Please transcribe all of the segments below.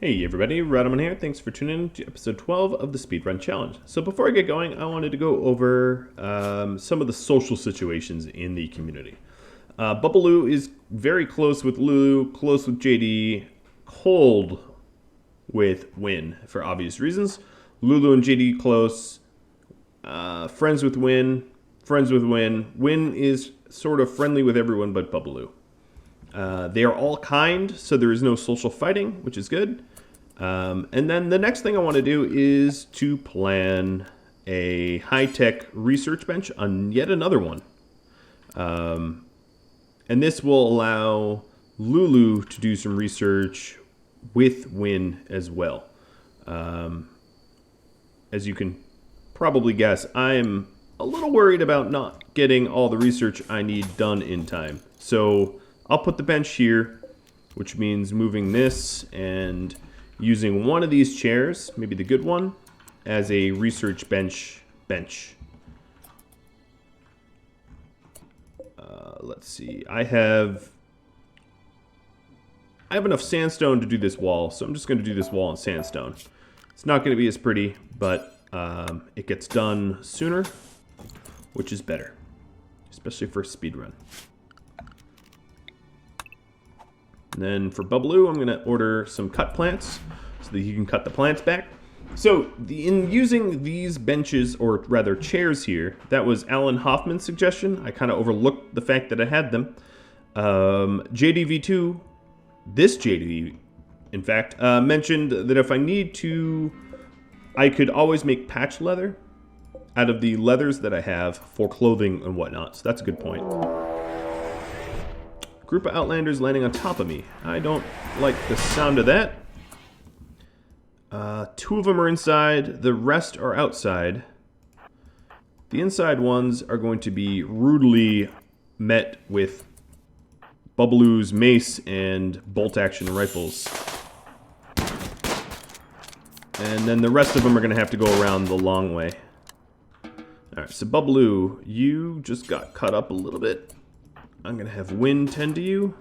Hey everybody, Radaman here. Thanks for tuning in to episode 12 of the Speedrun Challenge. So before I get going, I wanted to go over some of the social situations in the community. Bubbaloo is very close with Lulu, close with JD, cold with Win for obvious reasons. Lulu and JD close, friends with Win, friends with Win. Win is sort of friendly with everyone but Bubbaloo. They are all kind, so there is no social fighting, which is good. And then the next thing I want to do is to plan a high-tech research bench on yet another one. And this will allow Lulu to do some research with Win as well. As you can probably guess, I'm a little worried about not getting all the research I need done in time. So I'll put the bench here, which means moving this and using one of these chairs, maybe the good one, as a research bench. Let's see. I have enough sandstone to do this wall, so I'm just going to do this wall in sandstone. It's not going to be as pretty, but it gets done sooner, which is better, especially for a speedrun. And then for Bubbaloo, I'm going to order some cut plants so that he can cut the plants back. So in using these benches, or rather chairs here, that was Alan Hoffman's suggestion. I kind of overlooked the fact that I had them. JDV2, this JDV, in fact, mentioned that if I need to, I could always make patch leather out of the leathers that I have for clothing and whatnot. So that's a good point. Group of Outlanders landing on top of me. I don't like the sound of that. Two of them are inside. The rest are outside. The inside ones are going to be rudely met with Bubbaloo's mace and bolt-action rifles. And then the rest of them are going to have to go around the long way. Alright, so Bubbaloo, you just got cut up a little bit. I'm going to have Win tend to you.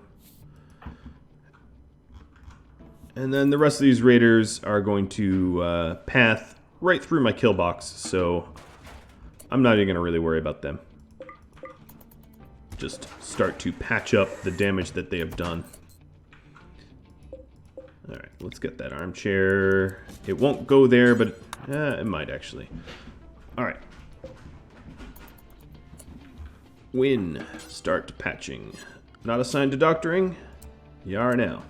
And then the rest of these raiders are going to path right through my kill box, so I'm not even going to really worry about them. Just start to patch up the damage that they have done. Alright, let's get that armchair. It won't go there, but it might actually. Alright. Win. Start patching. Not assigned to doctoring? You are now.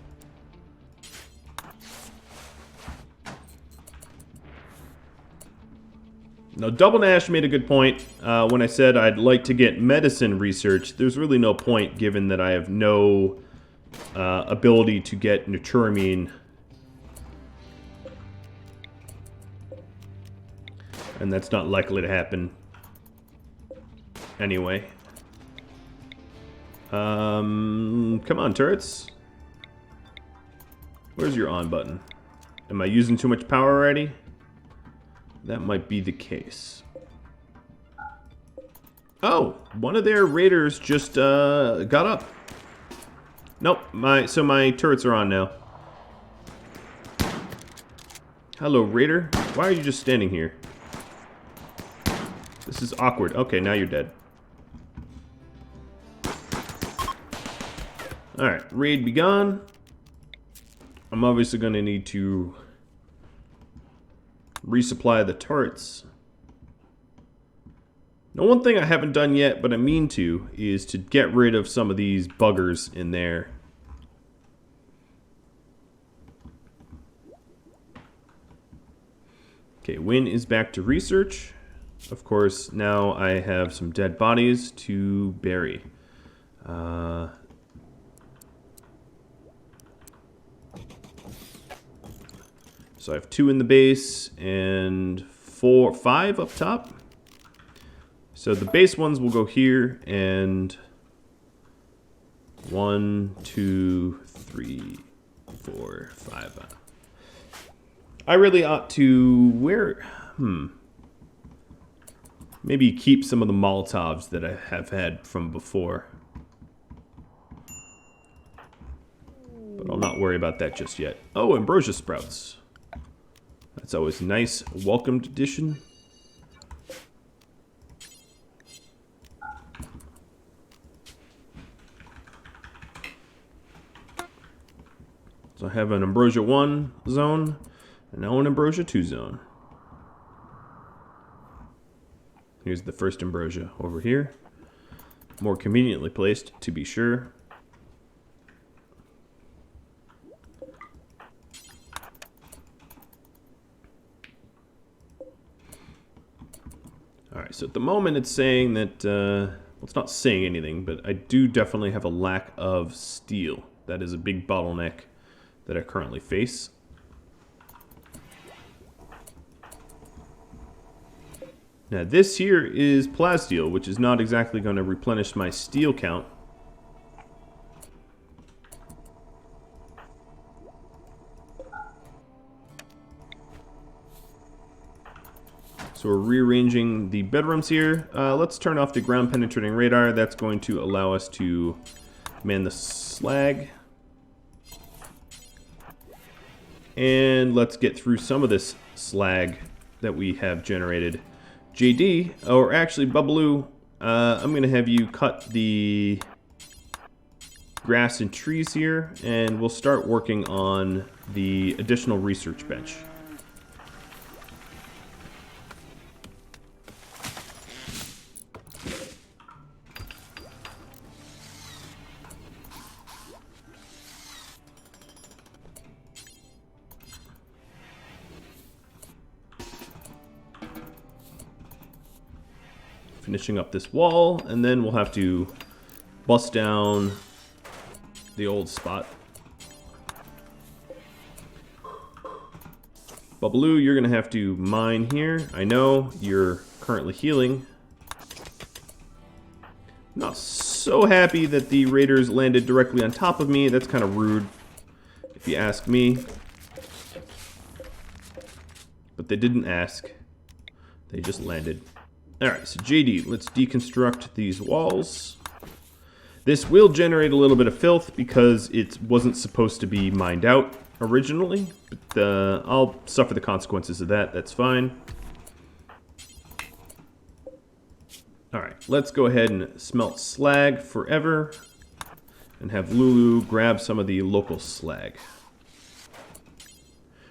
Now, Double Nash made a good point when I said I'd like to get medicine research. There's really no point given that I have no ability to get Naturamine. And that's not likely to happen anyway. Come on, turrets. Where's your on button? Am I using too much power already? That might be the case. Oh, one of their raiders just got up. Nope, so my turrets are on now. Hello, raider. Why are you just standing here? This is awkward. Okay, now you're dead. Alright, raid begun. I'm obviously going to need to resupply the turrets. Now, one thing I haven't done yet, but I mean to, is to get rid of some of these buggers in there. Okay, Win is back to research. Of course, now I have some dead bodies to bury. So I have 2 in the base and 5 up top. So the base ones will go here, and 1, 2, 3, 4, 5. I really ought to maybe keep some of the Molotovs that I have had from before. But I'll not worry about that just yet. Oh, ambrosia sprouts. That's always nice. Welcomed addition. So I have an ambrosia 1 zone, and now an ambrosia 2 zone. Here's the first ambrosia over here. More conveniently placed, to be sure. Alright, so at the moment it's saying that, well, it's not saying anything, but I do definitely have a lack of steel. That is a big bottleneck that I currently face. Now this here is plasteel, which is not exactly going to replenish my steel count. So we're rearranging the bedrooms here. Let's turn off the ground penetrating radar. That's going to allow us to man the slag. And let's get through some of this slag that we have generated. JD, or actually Bubbaloo, I'm going to have you cut the grass and trees here, and we'll start working on the additional research bench. Finishing up this wall, and then we'll have to bust down the old spot. Bubbaloo, you're going to have to mine here. I know you're currently healing. Not so happy that the raiders landed directly on top of me. That's kind of rude, if you ask me. But they didn't ask. They just landed. Alright, so JD, let's deconstruct these walls. This will generate a little bit of filth because it wasn't supposed to be mined out originally. But I'll suffer the consequences of that, that's fine. Alright, let's go ahead and smelt slag forever. And have Lulu grab some of the local slag.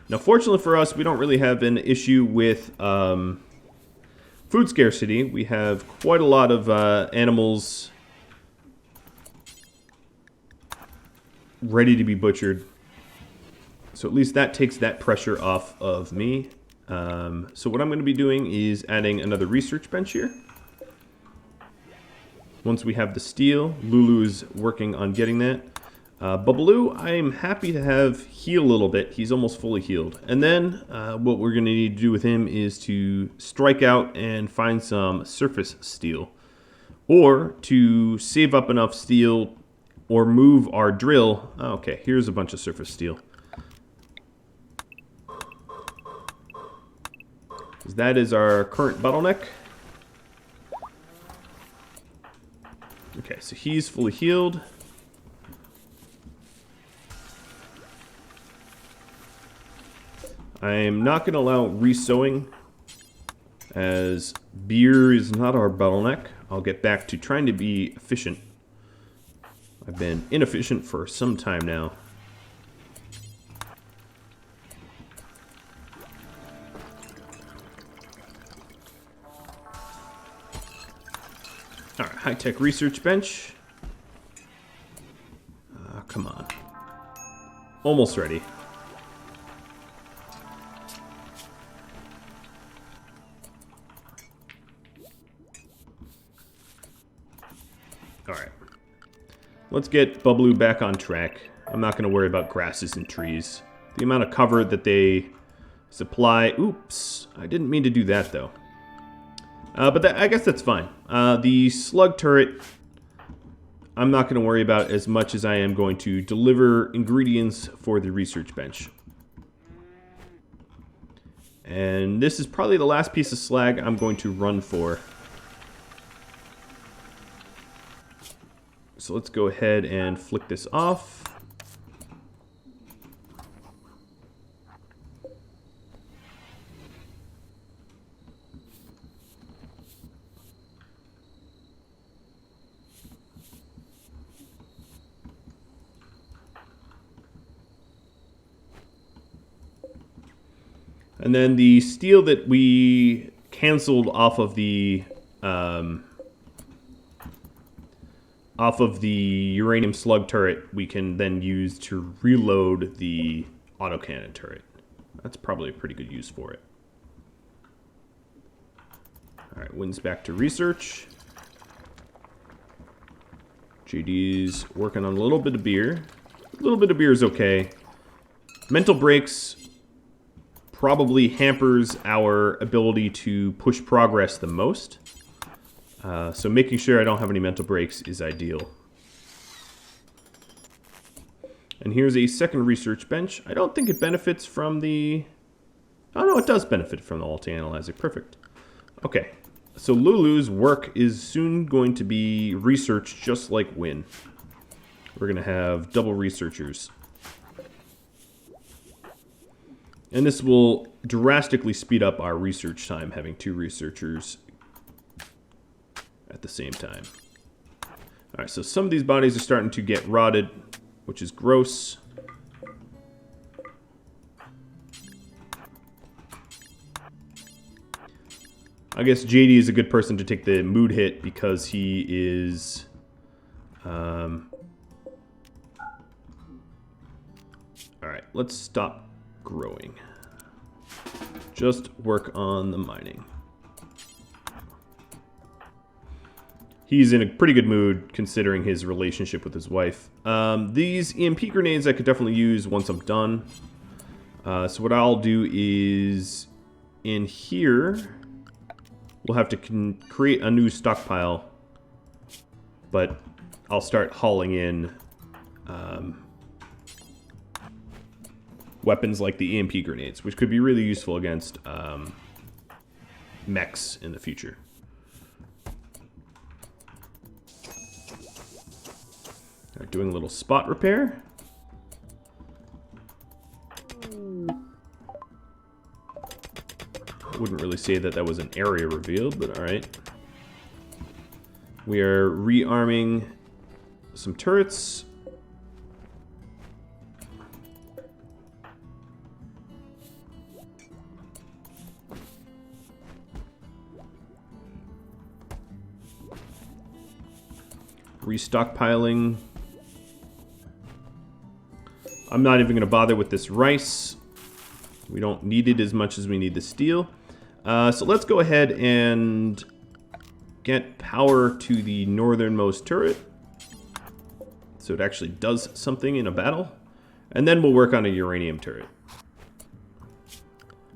Now fortunately for us, we don't really have an issue with food scarcity. We have quite a lot of animals ready to be butchered. So at least that takes that pressure off of me. So what I'm going to be doing is adding another research bench here. Once we have the steel, Lulu is working on getting that. Bubbaloo, I am happy to have heal a little bit. He's almost fully healed. And then what we're going to need to do with him is to strike out and find some surface steel. Or to save up enough steel or move our drill. Okay, here's a bunch of surface steel. That is our current bottleneck. Okay, so he's fully healed. I'm not going to allow resowing, as beer is not our bottleneck. I'll get back to trying to be efficient. I've been inefficient for some time now. Alright, high-tech research bench. Come on. Almost ready. Alright. Let's get Bubbaloo back on track. I'm not going to worry about grasses and trees. The amount of cover that they supply... Oops. I didn't mean to do that, though. But I guess that's fine. The slug turret, I'm not going to worry about as much as I am going to deliver ingredients for the research bench. And this is probably the last piece of slag I'm going to run for. So let's go ahead and flick this off. And then the steel that we canceled off of the uranium slug turret, we can then use to reload the autocannon turret. That's probably a pretty good use for it. Alright, Wynn's back to research. JD's working on a little bit of beer. A little bit of beer is okay. Mental breaks probably hampers our ability to push progress the most. So making sure I don't have any mental breaks is ideal. And here's a second research bench. I don't think it benefits from the... Oh no, it does benefit from the Alt-Analyzer. Perfect. Okay, so Lulu's work is soon going to be research just like Wynn. We're going to have double researchers. And this will drastically speed up our research time, having 2 researchers at the same time. Alright, so some of these bodies are starting to get rotted, which is gross. I guess JD is a good person to take the mood hit because he is... Alright, let's stop growing. Just work on the mining. He's in a pretty good mood considering his relationship with his wife. These EMP grenades I could definitely use once I'm done. So what I'll do is in here, we'll have to create a new stockpile, but I'll start hauling in weapons like the EMP grenades, which could be really useful against mechs in the future. Right, doing a little spot repair. Wouldn't really say that that was an area revealed, but alright. We are rearming some turrets. Restockpiling. I'm not even going to bother with this rice. We don't need it as much as we need the steel. So let's go ahead and get power to the northernmost turret, so it actually does something in a battle. And then we'll work on a uranium turret.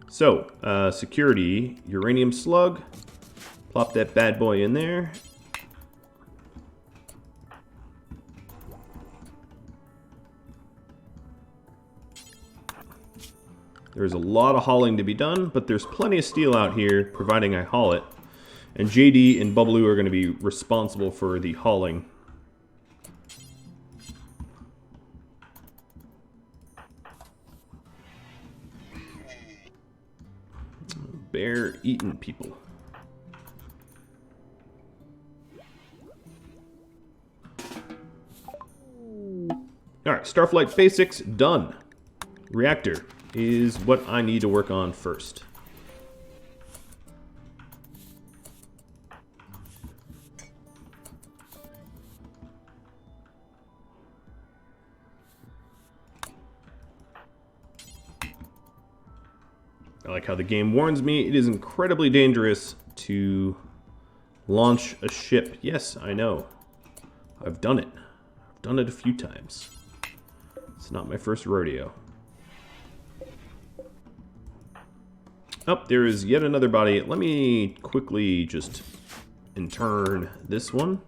So, security, uranium slug. Plop that bad boy in there. There's a lot of hauling to be done, but there's plenty of steel out here, providing I haul it. And JD and Bubbaloo are going to be responsible for the hauling. Bear eating people. Alright, Starflight basics done. Reactor is what I need to work on first. I like how the game warns me it is incredibly dangerous to launch a ship. Yes, I know. I've done it. I've done it a few times. It's not my first rodeo. Oh, there is yet another body. Let me quickly just intern this one.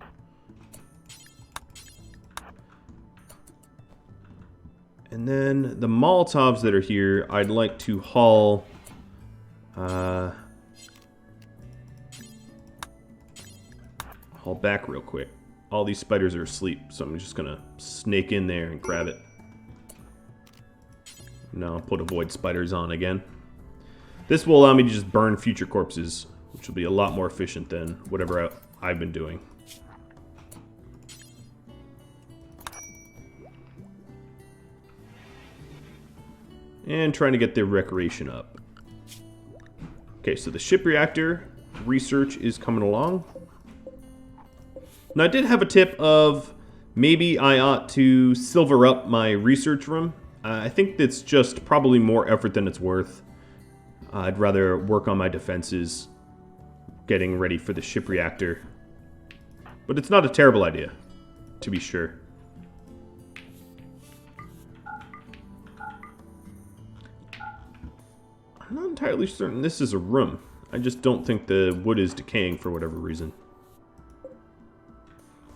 And then the Molotovs that are here, I'd like to haul... haul back real quick. All these spiders are asleep, so I'm just gonna snake in there and grab it. Now I'll put avoid spiders on again. This will allow me to just burn future corpses, which will be a lot more efficient than whatever I've been doing. And trying to get the recreation up. Okay, so the ship reactor research is coming along. Now, I did have a tip of maybe I ought to silver up my research room. I think that's just probably more effort than it's worth. I'd rather work on my defenses, getting ready for the ship reactor. But it's not a terrible idea, to be sure. I'm not entirely certain this is a room. I just don't think the wood is decaying for whatever reason.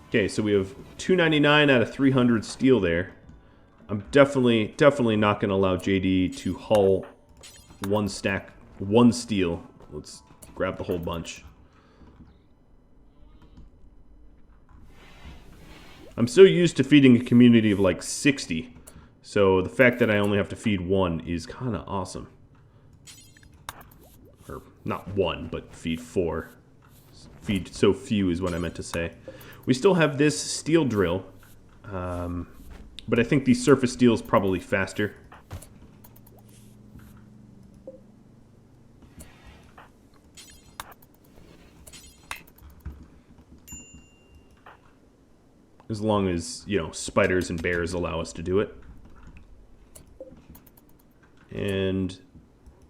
Okay, so we have 299 out of 300 steel there. I'm definitely not going to allow JD to haul one steel. Let's grab the whole bunch. I'm so used to feeding a community of like 60, so the fact that I only have to feed one is kind of awesome. Or not one, but feed 4. Feed so few is what I meant to say. We still have this steel drill, but I think the surface steel is probably faster. As long as, you know, spiders and bears allow us to do it. And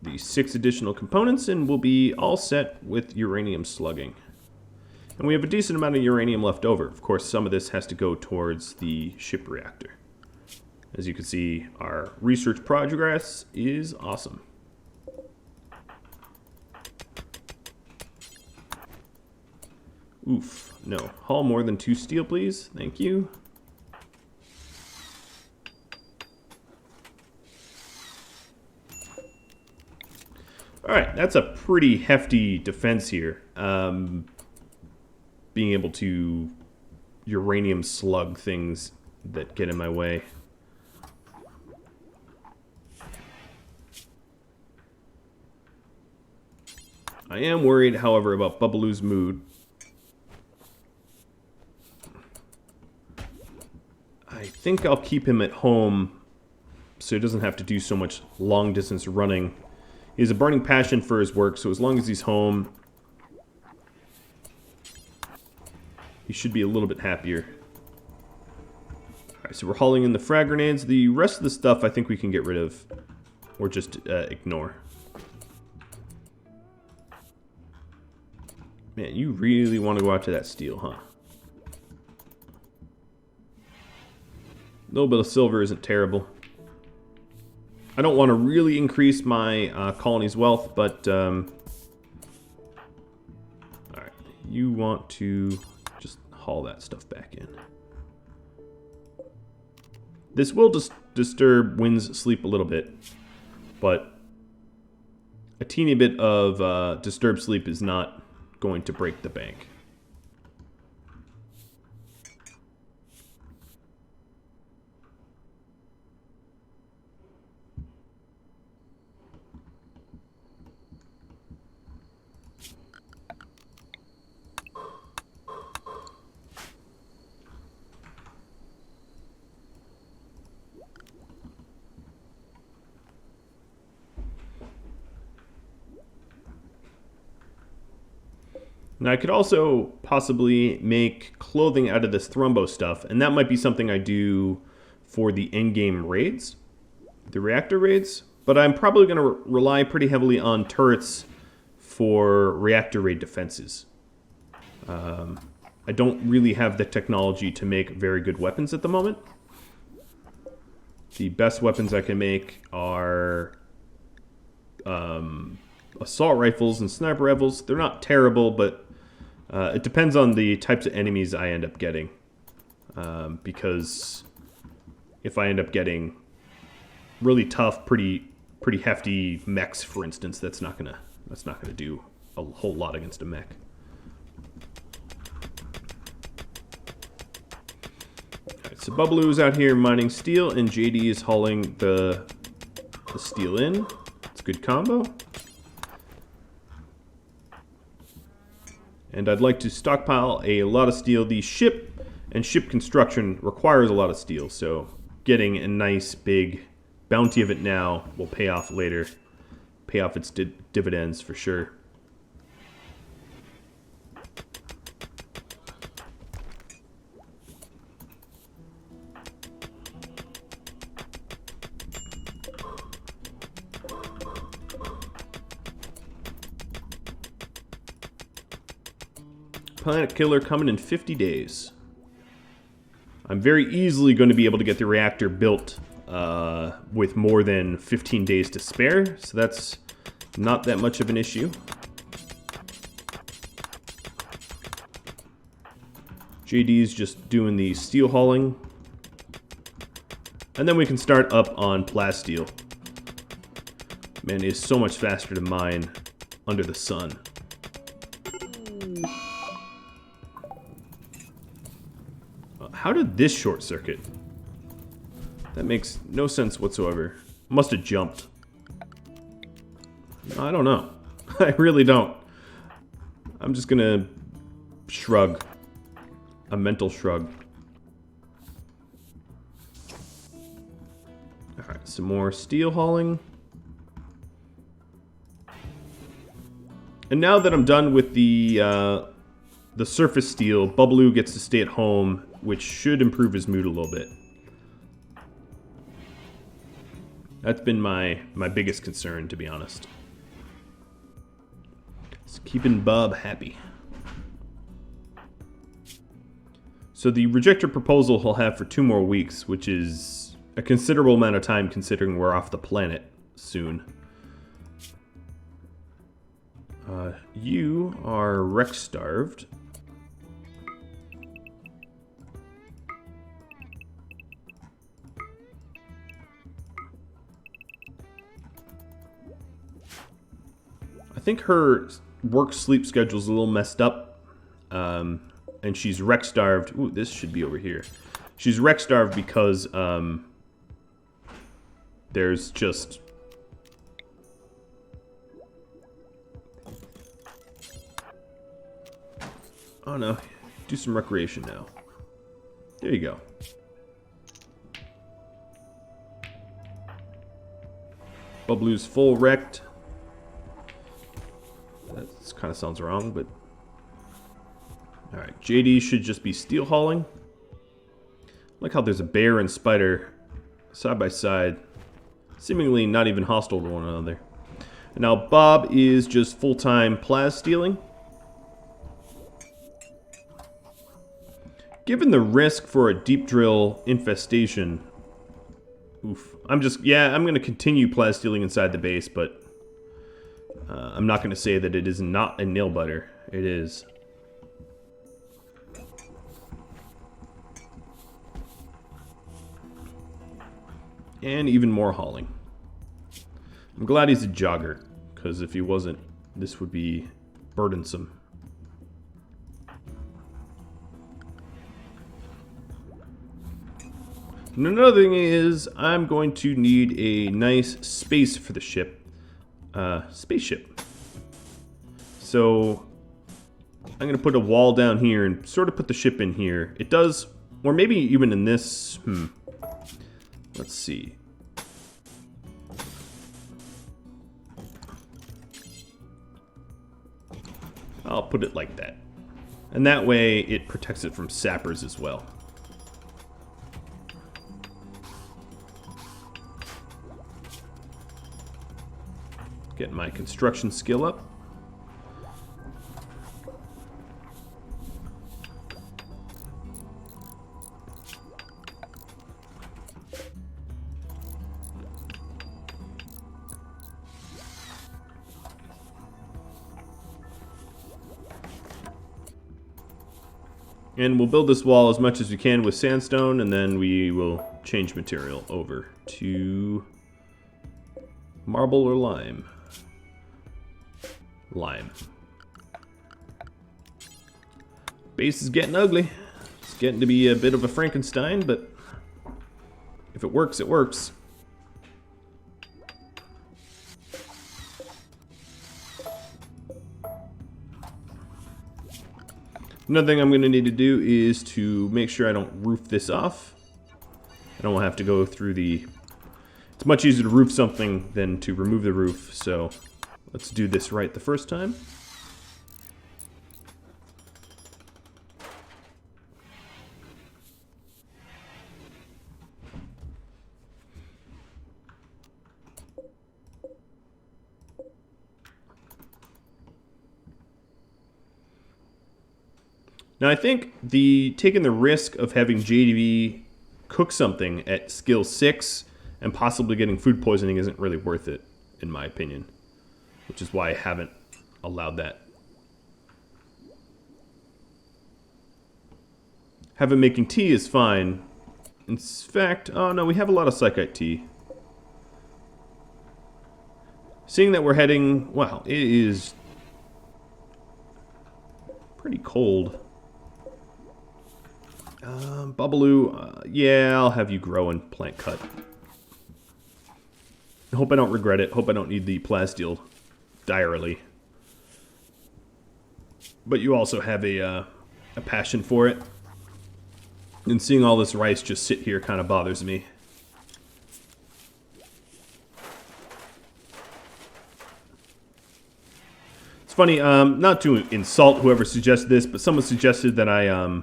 the 6 additional components, and we'll be all set with uranium slugging. And we have a decent amount of uranium left over. Of course, some of this has to go towards the ship reactor. As you can see, our research progress is awesome. Oof. No. Haul more than 2 steel, please. Thank you. Alright, that's a pretty hefty defense here. Being able to uranium slug things that get in my way. I am worried, however, about Bubbaloo's mood. I think I'll keep him at home so he doesn't have to do so much long-distance running. He has a burning passion for his work, so as long as he's home, he should be a little bit happier. Alright, so we're hauling in the frag grenades. The rest of the stuff I think we can get rid of, or just ignore. Man, you really want to go out to that steel, huh? A little bit of silver isn't terrible. I don't want to really increase my colony's wealth, but alright, you want to just haul that stuff back in. This will just disturb Wind's sleep a little bit, but a teeny bit of disturbed sleep is not going to break the bank. Now I could also possibly make clothing out of this thrombo stuff, and that might be something I do for the endgame raids, the reactor raids, but I'm probably going to rely pretty heavily on turrets for reactor raid defenses. I don't really have the technology to make very good weapons at the moment. The best weapons I can make are assault rifles and sniper rifles. They're not terrible, but it depends on the types of enemies I end up getting. Because if I end up getting really tough, pretty hefty mechs, for instance, that's not gonna do a whole lot against a mech. Alright, so Bubbaloo's out here mining steel, and JD is hauling the steel in. It's a good combo. And I'd like to stockpile a lot of steel. The ship and ship construction requires a lot of steel, so getting a nice big bounty of it now will pay off later. pay off its dividends for sure. Planetkiller coming in 50 days. I'm very easily going to be able to get the reactor built with more than 15 days to spare, so that's not that much of an issue. JD's just doing the steel hauling. And then we can start up on plasteel. Man, it is so much faster to mine under the sun. How did this short circuit? That makes no sense whatsoever. Must have jumped. I don't know. I really don't. I'm just gonna shrug. A mental shrug. Alright, some more steel hauling. And now that I'm done with the surface steel, Bubbaloo gets to stay at home, which should improve his mood a little bit. That's been my biggest concern, to be honest. It's keeping Bub happy. So the rejector proposal he'll have for 2 more weeks, which is a considerable amount of time considering we're off the planet soon. You are wreck-starved. I think her work-sleep schedule's a little messed up. And she's wreck-starved. Ooh, this should be over here. She's wreck-starved because there's just... Oh no, do some recreation now. There you go. Bubbaloo's full wrecked. That kind of sounds wrong, but... Alright, JD should just be steel hauling. Like how there's a bear and spider side by side, seemingly not even hostile to one another. And now Bob is just full-time plas stealing. Given the risk for a deep drill infestation, oof. I'm going to continue plas stealing inside the base, but I'm not going to say that it is not a nail biter. It is. And even more hauling. I'm glad he's a jogger, because if he wasn't, this would be burdensome. And another thing is, I'm going to need a nice space for the ship. Spaceship. So, I'm going to put a wall down here and sort of put the ship in here. It does, or maybe even in this, let's see. I'll put it like that. And that way it protects it from sappers as well. Get my construction skill up. And we'll build this wall as much as we can with sandstone, and then we will change material over to marble or lime. Lime. Base is getting ugly. It's getting to be a bit of a Frankenstein, but if it works, it works. Another thing I'm going to need to do is to make sure I don't roof this off. I don't have to go through the It's much easier to roof something than to remove the roof, so let's do this right the first time. Now I think taking the risk of having JDV cook something at skill 6 and possibly getting food poisoning isn't really worth it, in my opinion. Which is why I haven't allowed that. Having making tea is fine. In fact, oh no, we have a lot of Psychite tea. Seeing that we're heading, well, it is pretty cold. Bubbaloo, yeah, I'll have you grow and plant cut. Hope I don't regret it. Hope I don't need the plasteel direly. But you also have a passion for it. And seeing all this rice just sit here kind of bothers me. It's funny, not to insult whoever suggested this, but someone suggested that I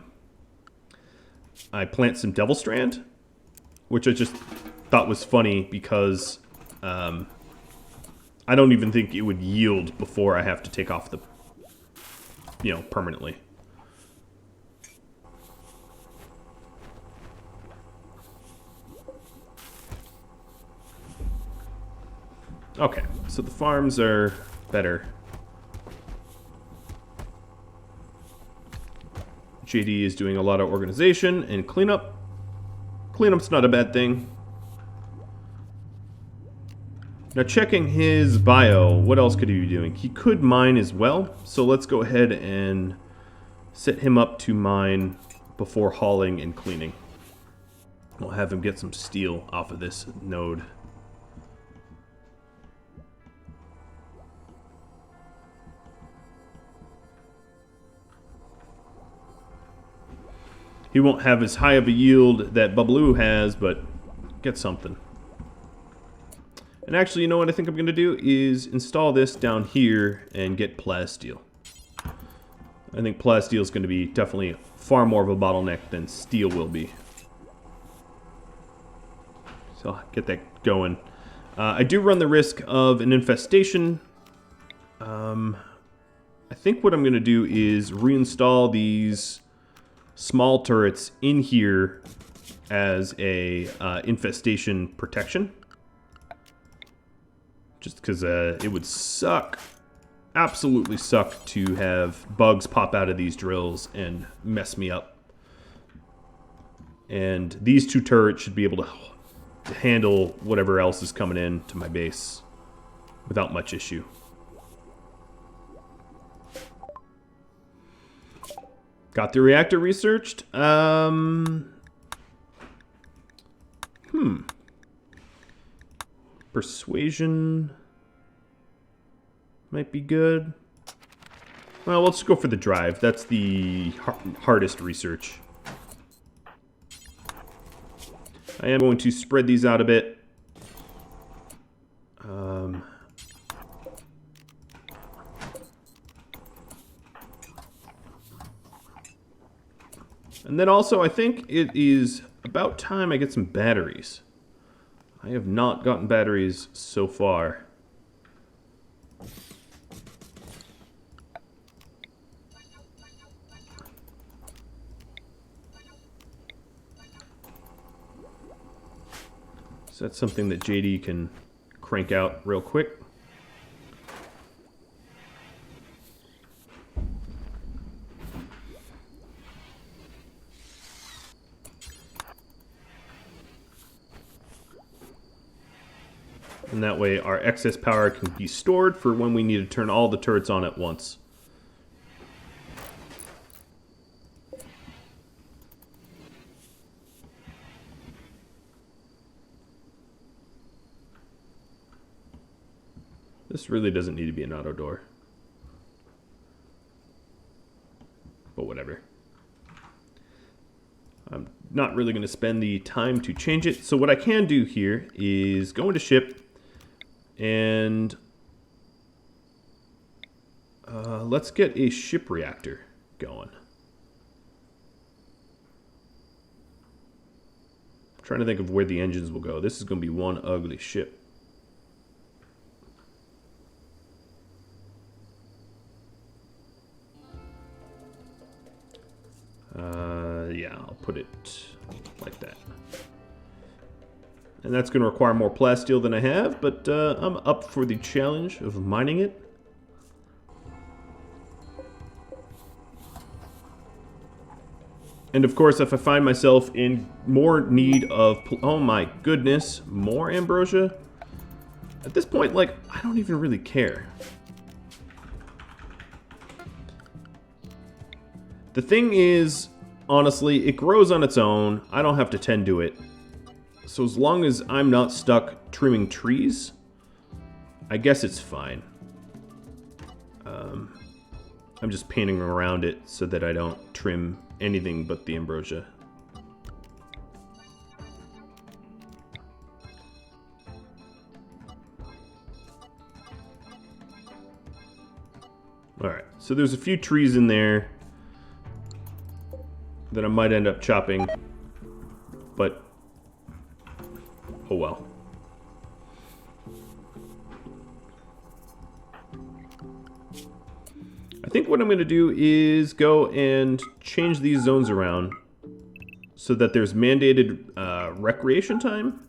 plant some Devil Strand, which I just thought was funny because I don't even think it would yield before I have to take off the, permanently. Okay, so the farms are better. JD is doing a lot of organization and cleanup. Cleanup's not a bad thing. Now checking his bio, what else could he be doing? He could mine as well, so let's go ahead and set him up to mine before hauling and cleaning. We'll have him get some steel off of this node. He won't have as high of a yield that Bubbaloo has, but get something. And actually, you know what I think I'm going to do is install this down here and get plasteel. I think plasteel is going to be definitely far more of a bottleneck than steel will be. So I'll get that going. I do run the risk of an infestation. I think what I'm going to do is reinstall these small turrets in here as a infestation protection. Just because it would suck, absolutely suck, to have bugs pop out of these drills and mess me up. And these two turrets should be able to handle whatever else is coming in to my base without much issue. Got the reactor researched. Persuasion might be good. Well, let's go for the drive. That's the hardest research. I am going to spread these out a bit. And then also, I think it is about time I get some batteries. I have not gotten batteries so far. So that's something that JD can crank out real quick. And that way our excess power can be stored for when we need to turn all the turrets on at once. This really doesn't need to be an auto door. But whatever. I'm not really going to spend the time to change it. So what I can do here is go into ship and let's get a ship reactor going. I'm trying to think of where the engines will go. This is going to be one ugly ship. Yeah, I'll put it like that. And that's going to require more plasteel than I have, but I'm up for the challenge of mining it. And of course, if I find myself in more need of, oh my goodness, more ambrosia, at this point, like, I don't even really care. The thing is, honestly, it grows on its own. I don't have to tend to it. So as long as I'm not stuck trimming trees, I guess it's fine. I'm just painting around it so that I don't trim anything but the ambrosia. Alright, so there's a few trees in there that I might end up chopping, but oh well. I think what I'm going to do is go and change these zones around so that there's mandated recreation time.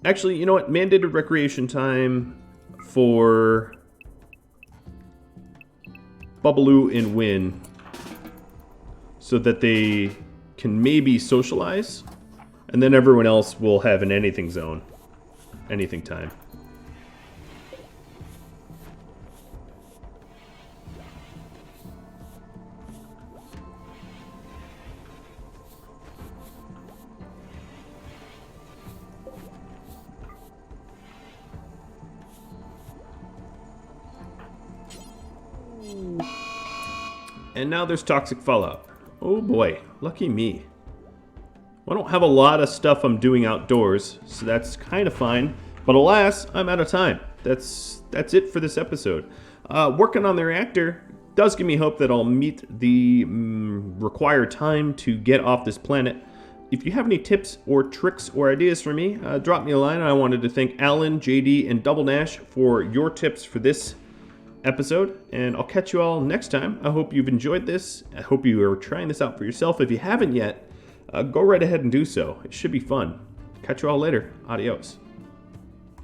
Actually, you know what? Mandated recreation time for Bubbaloo and Win so that they can maybe socialize, and then everyone else will have an anything zone, anything time. And now there's toxic fallout. Oh boy, lucky me. I don't have a lot of stuff I'm doing outdoors, so that's kind of fine. But alas, I'm out of time. That's it for this episode. Working on the reactor does give me hope that I'll meet the required time to get off this planet. If you have any tips or tricks or ideas for me, drop me a line. I wanted to thank Alan, JD, and Double Nash for your tips for this episode, and I'll catch you all next time. I hope you've enjoyed this. I hope you are trying this out for yourself. If you haven't yet, go right ahead and do so. It should be fun. Catch you all later. Adios.